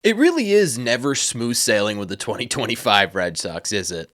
It really is never smooth sailing with the 2025 Red Sox, is it?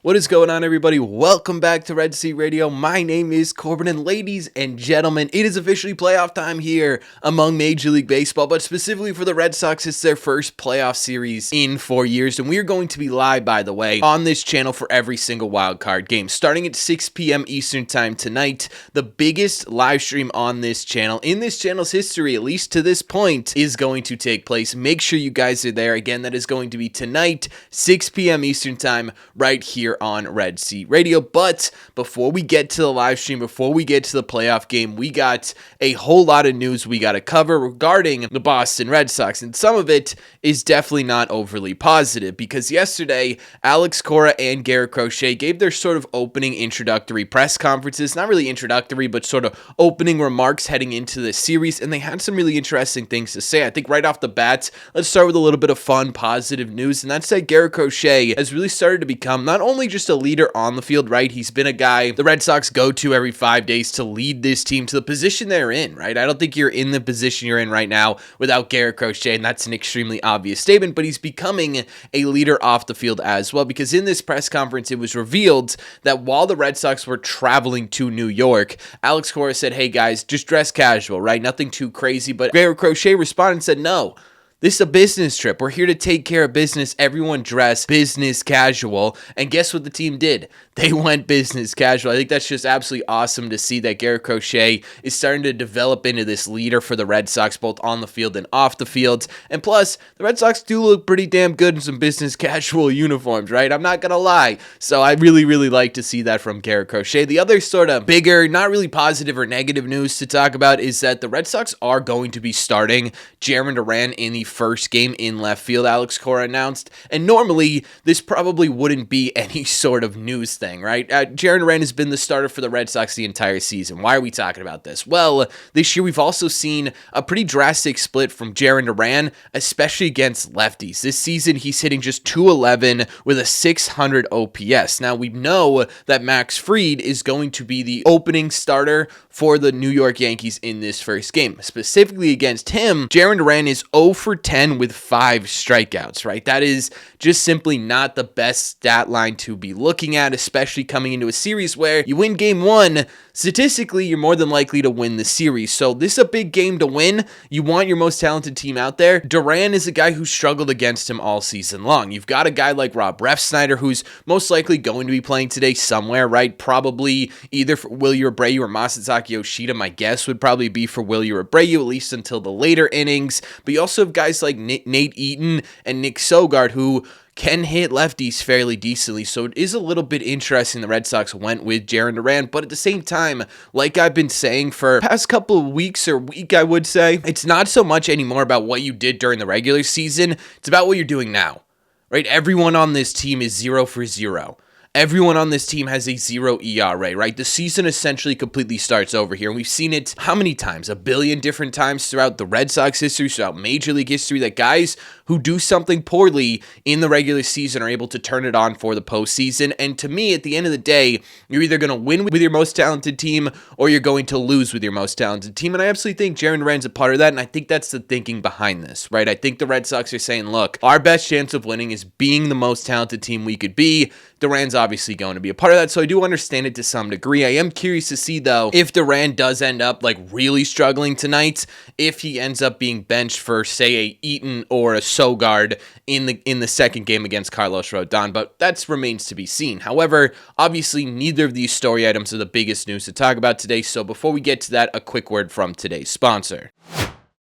What is going on, everybody? Welcome back to Red Sea Radio. My name is Corbin, and ladies and gentlemen, it is officially playoff time here among Major League Baseball, but specifically for the Red Sox, it's their first playoff series in 4 years, and we are going to be live, by the way, on this channel for every single wildcard game, starting at 6 p.m. Eastern Time tonight. The biggest live stream on this channel, in this channel's history, at least to this point, is going to take place. Make sure you guys are there. Again, that is going to be tonight, 6 p.m. Eastern Time, right here on Red Sea Radio. But before we get to the live stream, before we get to the playoff game, we got a whole lot of news we got to cover regarding the Boston Red Sox, and some of it is definitely not overly positive, because yesterday Alex Cora and Garrett Crochet gave their sort of opening introductory press conferences, not really introductory, but sort of opening remarks heading into the series, and they had some really interesting things to say. I think right off the bat, let's start with a little bit of fun, positive news, and that's that Garrett Crochet has really started to become not only just a leader on the field, right? He's been a guy the Red Sox go to every 5 days to lead this team to the position they're in, right? I don't think you're in the position you're in right now without Garrett Crochet, and that's an extremely obvious statement, but he's becoming a leader off the field as well, because in this press conference, it was revealed that while the Red Sox were traveling to New York, Alex Cora said, hey guys, just dress casual, right? Nothing too crazy, but Garrett Crochet responded and said, no. This is a business trip. We're here to take care of business. Everyone dress business casual. And guess what the team did? They went business casual. I think that's just absolutely awesome to see that Garrett Crochet is starting to develop into this leader for the Red Sox, both on the field and off the field. And plus, the Red Sox do look pretty damn good in some business casual uniforms, right? I'm not going to lie. So I really like to see that from Garrett Crochet. The other sort of bigger, not really positive or negative news to talk about is that the Red Sox are going to be starting Jarren Duran in the first game in left field, Alex Cora announced. And normally, this probably wouldn't be any sort of news thing, right? Jarren Duran has been the starter for the Red Sox the entire season. Why are we talking about this? Well, this year we've also seen a pretty drastic split from Jarren Duran, especially against lefties. This season, he's hitting just .211 with a 600 OPS. Now, we know that Max Fried is going to be the opening starter for the New York Yankees in this first game. Specifically against him, Jarren Duran is 0 for 10 with 5 strikeouts, right? That is just simply not the best stat line to be looking at, especially coming into a series where you win game 1, statistically, you're more than likely to win the series. So this is a big game to win. You want your most talented team out there. Duran is a guy who struggled against him all season long. You've got a guy like Rob Refsnyder, who's most likely going to be playing today somewhere, right? Probably either for Wilyer Abreu or Masataka Yoshida. My guess would probably be for Wilyer Abreu, at least until the later innings. But you also have guys like Nate Eaton and Nick Sogard, who can hit lefties fairly decently, so it is a little bit interesting the Red Sox went with Jarren Duran, but at the same time, like I've been saying for the past couple of weeks or week, I would say, it's not so much anymore about what you did during the regular season, it's about what you're doing now, right? Everyone on this team is 0 for 0. Everyone on this team has a 0 ERA, right? The season essentially completely starts over here. And we've seen it how many times? 1 billion different times throughout the Red Sox history, throughout Major League history, that guys who do something poorly in the regular season are able to turn it on for the postseason. And to me, at the end of the day, you're either going to win with your most talented team or you're going to lose with your most talented team. And I absolutely think Jarren Duran's a part of that. And I think that's the thinking behind this, right? I think the Red Sox are saying, look, our best chance of winning is being the most talented team we could be. Duran's obviously going to be a part of that, so I do understand it to some degree. I am curious to see, though, if Duran does end up really struggling tonight, if he ends up being benched for, say, a Eaton or a Sogard in the second game against Carlos Rodon, but that remains to be seen. However, obviously, neither of these story items are the biggest news to talk about today, so before we get to that, a quick word from today's sponsor.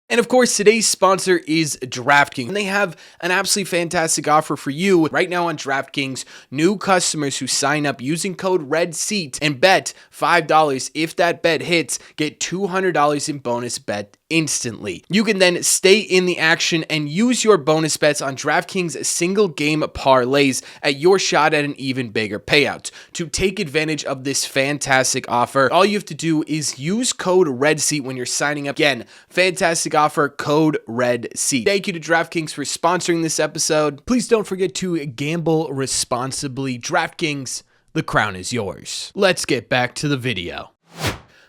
And of course, today's sponsor is DraftKings. And they have an absolutely fantastic offer for you right now on DraftKings. New customers who sign up using code REDSEAT and bet $5. If that bet hits, get $200 in bonus bet instantly. You can then stay in the action and use your bonus bets on DraftKings single game parlays at your shot at an even bigger payout. To take advantage of this fantastic offer, all you have to do is use code REDSEAT when you're signing up. Again, fantastic offer, code REDSEAT. Thank you to DraftKings for sponsoring this episode. Please don't forget to gamble responsibly. DraftKings, the crown is yours. Let's get back to the video.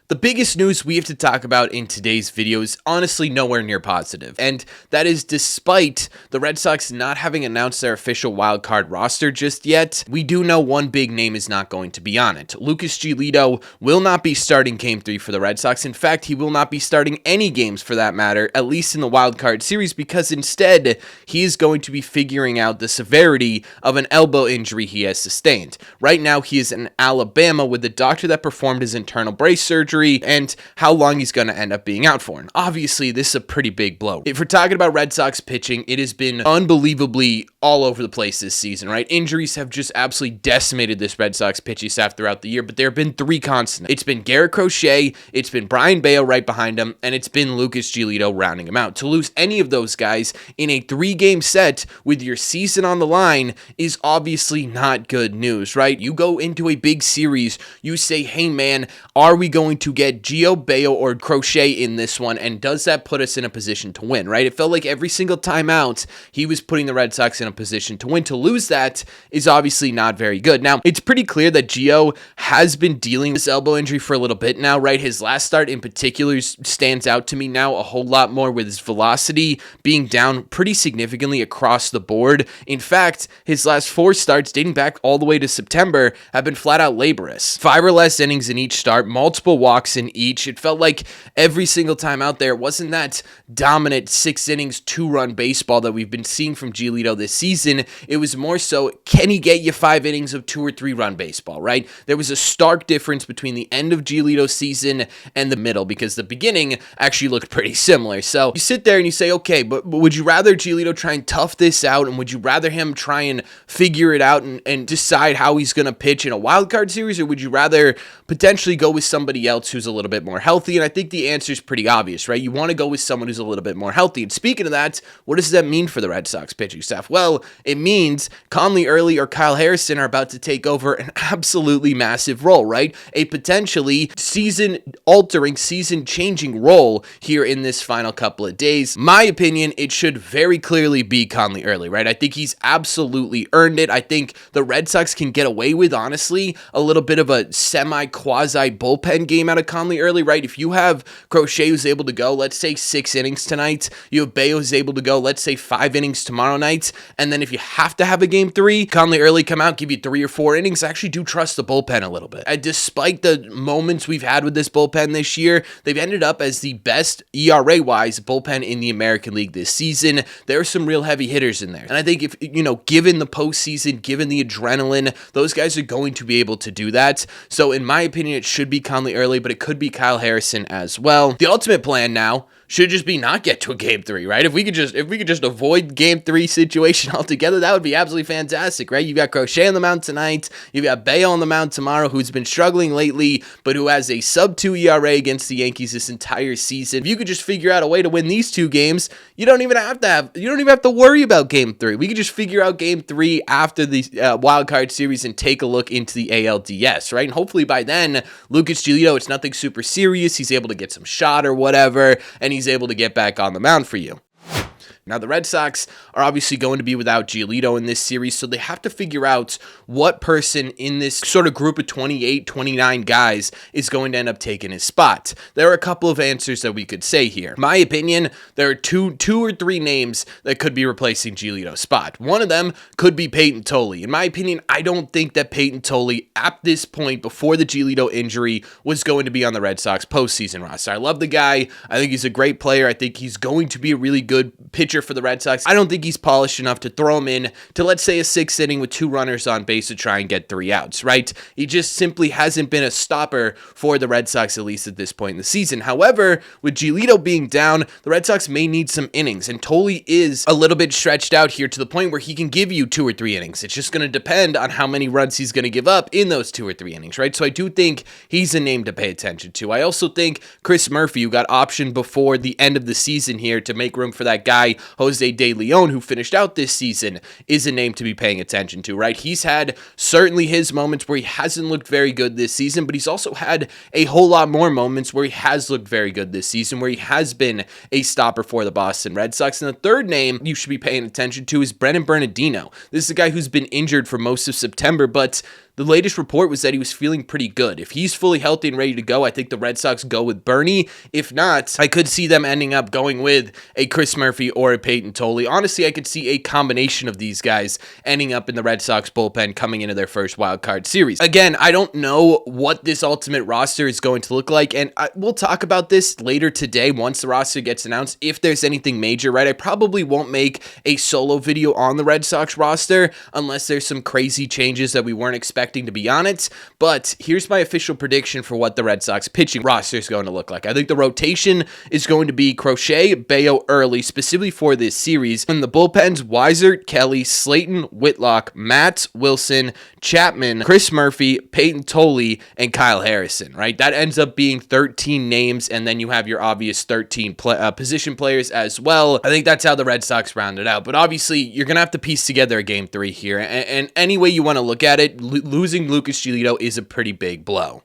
The biggest news we have to talk about in today's video is honestly nowhere near positive, and that is despite the Red Sox not having announced their official wildcard roster just yet, we do know one big name is not going to be on it. Lucas Giolito will not be starting Game 3 for the Red Sox. In fact, he will not be starting any games for that matter, at least in the wildcard series, because instead, he is going to be figuring out the severity of an elbow injury he has sustained. Right now, he is in Alabama with the doctor that performed his internal brace surgery and how long he's going to end up being out for. And obviously, this is a pretty big blow. If we're talking about Red Sox pitching, it has been unbelievably all over the place this season, right? Injuries have just absolutely decimated this Red Sox pitching staff throughout the year, but there have been three constants. It's been Garrett Crochet, it's been Brian Bayo right behind him, and it's been Lucas Giolito rounding him out. To lose any of those guys in a 3-game set with your season on the line is obviously not good news, right? You go into a big series, you say, hey man, are we going to get Gio, Bayo, or Crochet in this one, and does that put us in a position to win, right? It felt like every single time out, he was putting the Red Sox in a position to win. To lose that is obviously not very good. Now, it's pretty clear that Gio has been dealing with this elbow injury for a little bit now, right? His last start in particular stands out to me now a whole lot more, with his velocity being down pretty significantly across the board. In fact, his last 4 starts, dating back all the way to September, have been flat out laborious. 5 or less innings in each start, multiple walks in each. It felt like every single time out there, it wasn't that dominant 6 innings, 2-run baseball that we've been seeing from Giolito this season. It was more so, can he get you 5 innings of 2 or 3-run baseball, right? There was a stark difference between the end of Giolito's season and the middle, because the beginning actually looked pretty similar. So you sit there and you say, okay, but would you rather Giolito try and tough this out, and would you rather him try and figure it out and decide how he's going to pitch in a wild card series, or would you rather potentially go with somebody else who's a little bit more healthy? And I think the answer is pretty obvious, right? You want to go with someone who's a little bit more healthy. And speaking of that, what does that mean for the Red Sox pitching staff? Well, it means Connelly Early or Kyle Harrison are about to take over an absolutely massive role, right? A potentially season-altering, season-changing role here in this final couple of days. My opinion, it should very clearly be Connelly Early, right? I think he's absolutely earned it. I think the Red Sox can get away with, honestly, a little bit of a semi-quasi bullpen game out of Connelly Early, right? If you have Crochet who's able to go, let's say 6 innings tonight, you have Bayo who's able to go, let's say 5 innings tomorrow night, and then if you have to have a Game 3, Connelly Early come out, give you 3 or 4 innings. I actually do trust the bullpen a little bit. And despite the moments we've had with this bullpen this year, they've ended up as the best ERA-wise bullpen in the American League this season. There are some real heavy hitters in there. And I think if, given the postseason, given the adrenaline, those guys are going to be able to do that. So in my opinion, it should be Connelly Early, but it could be Kyle Harrison as well. The ultimate plan now should just be not get to a Game 3, right? If we could just avoid Game 3 situation altogether, that would be absolutely fantastic, right? You've got Crochet on the mound tonight, you've got Bayo on the mound tomorrow, who's been struggling lately, but who has a sub-2 ERA against the Yankees this entire season. If you could just figure out a way to win these 2 games, you don't even have to worry about Game 3. We could just figure out Game 3 after the wild card series and take a look into the ALDS, right? And hopefully by then, Lucas Giolito, it's nothing super serious. He's able to get some shot or whatever, and he's able to get back on the mound for you. Now, the Red Sox are obviously going to be without Giolito in this series, so they have to figure out what person in this sort of group of 28, 29 guys is going to end up taking his spot. There are a couple of answers that we could say here. My opinion, there are two or three names that could be replacing Giolito's spot. One of them could be Peyton Tolle. In my opinion, I don't think that Peyton Tolle, at this point, before the Giolito injury, was going to be on the Red Sox postseason roster. I love the guy. I think he's a great player. I think he's going to be a really good pitcher future for the Red Sox. I don't think he's polished enough to throw him in to, let's say, a 6th inning with 2 runners on base to try and get 3 outs, right? He just simply hasn't been a stopper for the Red Sox, at least at this point in the season. However, with Giolito being down, the Red Sox may need some innings, and Tolley is a little bit stretched out here to the point where he can give you 2 or 3 innings. It's just going to depend on how many runs he's going to give up in those 2 or 3 innings, right? So I do think he's a name to pay attention to. I also think Chris Murphy, who got optioned before the end of the season here to make room for that guy, Jose De Leon, who finished out this season, is a name to be paying attention to, right? He's had certainly his moments where he hasn't looked very good this season, but he's also had a whole lot more moments where he has looked very good this season, where he has been a stopper for the Boston Red Sox. And the third name you should be paying attention to is Brennan Bernardino. This is a guy who's been injured for most of September, but the latest report was that he was feeling pretty good. If he's fully healthy and ready to go, I think the Red Sox go with Bernie. If not, I could see them ending up going with a Chris Murphy or a Peyton Tolley. Honestly, I could see a combination of these guys ending up in the Red Sox bullpen coming into their first wildcard series. Again, I don't know what this ultimate roster is going to look like, and we'll talk about this later today once the roster gets announced. If there's anything major, right, I probably won't make a solo video on the Red Sox roster unless there's some crazy changes that we weren't expecting to be on it, but here's my official prediction for what the Red Sox pitching roster is going to look like. I think the rotation is going to be Crochet, Bayo, Early, specifically for this series, and the bullpens, Weiser, Kelly, Slayton, Whitlock, Matt, Wilson, Chapman, Chris Murphy, Peyton Tolley, and Kyle Harrison, right? That ends up being 13 names, and then you have your obvious 13 position players as well. I think that's how the Red Sox round it out, but obviously you're going to have to piece together a game 3 here, and any way you want to look at it, losing Lucas Giolito is a pretty big blow.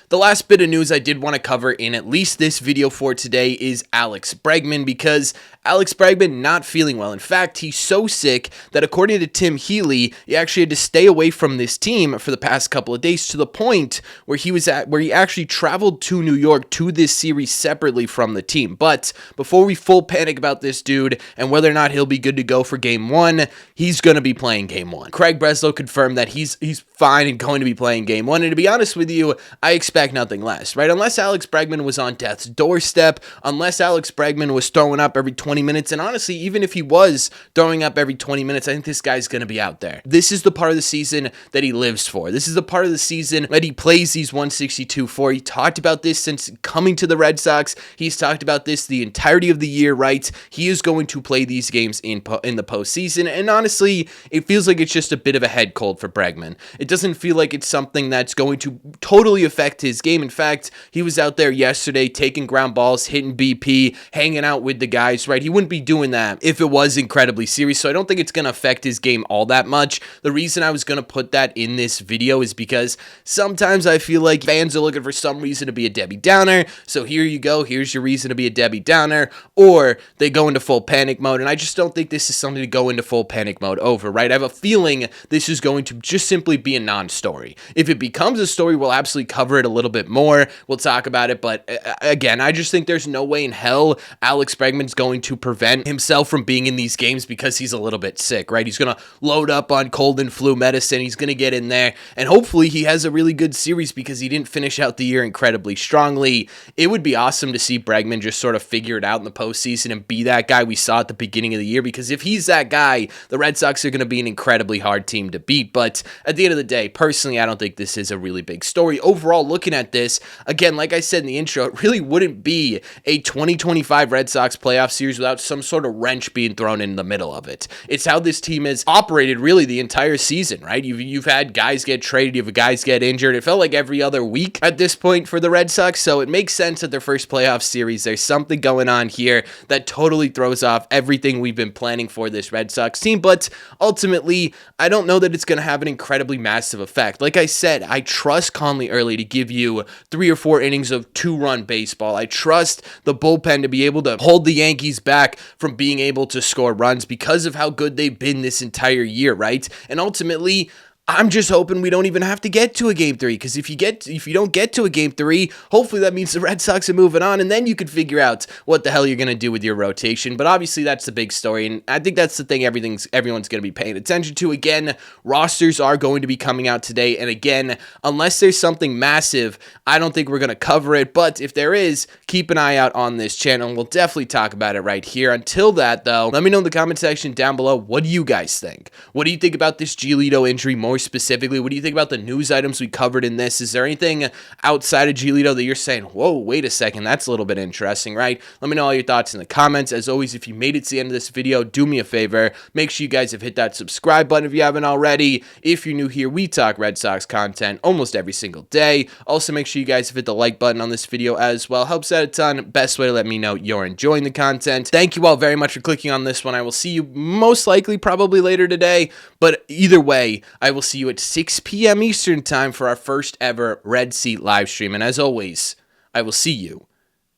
The last bit of news I did want to cover in at least this video for today is Alex Bregman, because Alex Bregman not feeling well. In fact, he's so sick that according to Tim Healy, he actually had to stay away from this team for the past couple of days, to the point where he actually traveled to New York to this series separately from the team. But before we full panic about this dude and whether or not he'll be good to go for game 1, he's going to be playing game 1. Craig Breslow confirmed that he's fine and going to be playing game 1. And to be honest with you, I expect nothing less, right? Unless Alex Bregman was on death's doorstep, unless Alex Bregman was throwing up every 20 minutes, and honestly, even if he was throwing up every 20 minutes, I think this guy's going to be out there. This is the part of the season that he lives for. This is the part of the season that he plays these 162 for. He talked about this since coming to the Red Sox. He's talked about this the entirety of the year, right? He is going to play these games in the postseason, and honestly, it feels like it's just a bit of a head cold for Bregman. It doesn't feel like it's something that's going to totally affect his game. In fact, he was out there yesterday taking ground balls, hitting BP, hanging out with the guys, right? He wouldn't be doing that if it was incredibly serious, so I don't think it's going to affect his game all that much. The reason I was going to put that in this video is because sometimes I feel like fans are looking for some reason to be a Debbie Downer, so here you go, here's your reason to be a Debbie Downer, or they go into full panic mode, and I just don't think this is something to go into full panic mode over, right? I have a feeling this is going to just simply be a non-story. If it becomes a story, we'll absolutely cover it a little bit more. We'll talk about it, but again, I just think there's no way in hell Alex Bregman's going to prevent himself from being in these games because he's a little bit sick, right? He's going to load up on cold and flu medicine. He's going to get in there, and hopefully he has a really good series because he didn't finish out the year incredibly strongly. It would be awesome to see Bregman just sort of figure it out in the postseason and be that guy we saw at the beginning of the year, because if he's that guy, the Red Sox are going to be an incredibly hard team to beat. But at the end of the day, personally, I don't think this is a really big story. Overall, looking at this, again, like I said in the intro, it really wouldn't be a 2025 Red Sox playoff series without some sort of wrench being thrown in the middle of it. It's how this team has operated really the entire season, right? You've had guys get traded, you have guys get injured. It felt like every other week at this point for the Red Sox, so it makes sense that their first playoff series, there's something going on here that totally throws off everything we've been planning for this Red Sox team, but ultimately, I don't know that it's going to have an incredibly massive effect. Like I said, I trust Connelly Early to give you 3 or 4 innings of 2-run baseball. I trust the bullpen to be able to hold the Yankees back from being able to score runs because of how good they've been this entire year, right? And ultimately, I'm just hoping we don't even have to get to a game 3, because if you don't get to a game 3, hopefully that means the Red Sox are moving on, and then you could figure out what the hell you're going to do with your rotation. But obviously that's the big story, and I think that's the thing everyone's going to be paying attention to. Again, rosters are going to be coming out today, and again, unless there's something massive, I don't think we're going to cover it, but if there is, keep an eye out on this channel, and we'll definitely talk about it right here. Until that, though, let me know in the comment section down below, what do you guys think? What do you think about this Giolito injury more specifically? What do you think about the news items we covered in this? Is there anything outside of Giolito that you're saying, whoa, wait a second, that's a little bit interesting, right? Let me know all your thoughts in the comments. As always, if you made it to the end of this video, do me a favor, make sure you guys have hit that subscribe button if you haven't already. If you're new here, we talk Red Sox content almost every single day. Also, make sure you guys have hit the like button on this video as well. Helps out a ton. Best way to let me know you're enjoying the content. Thank you all very much for clicking on this one. I will see you most likely probably later today, but either way, I will see you at 6 p.m. Eastern time for our first ever Red Seat live stream. And as always, I will see you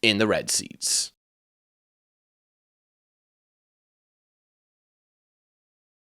in the Red Seats.